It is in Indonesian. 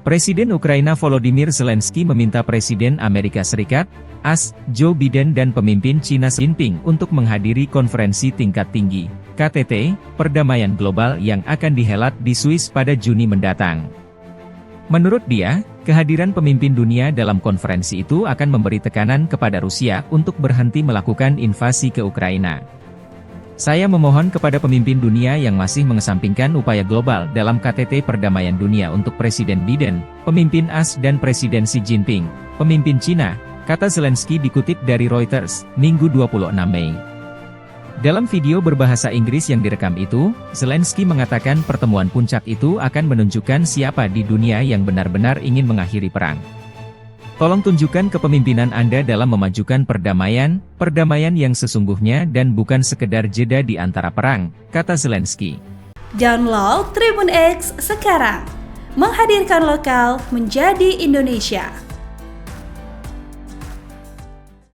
Presiden Ukraina Volodymyr Zelensky meminta Presiden Amerika Serikat, AS, Joe Biden dan pemimpin China Xi Jinping untuk menghadiri konferensi tingkat tinggi, KTT, Perdamaian Global yang akan dihelat di Swiss pada Juni mendatang. Menurut dia, kehadiran pemimpin dunia dalam konferensi itu akan memberi tekanan kepada Rusia untuk berhenti melakukan invasi ke Ukraina. Saya memohon kepada pemimpin dunia yang masih mengesampingkan upaya global dalam KTT Perdamaian Dunia untuk Presiden Biden, pemimpin AS dan Presiden Xi Jinping, pemimpin Cina, kata Zelensky dikutip dari Reuters, Minggu 26 Mei. Dalam video berbahasa Inggris yang direkam itu, Zelensky mengatakan pertemuan puncak itu akan menunjukkan siapa di dunia yang benar-benar ingin mengakhiri perang. Tolong tunjukkan kepemimpinan Anda dalam memajukan perdamaian yang sesungguhnya dan bukan sekedar jeda di antara perang, kata Zelensky. Download Tribun X sekarang, menghadirkan lokal menjadi Indonesia.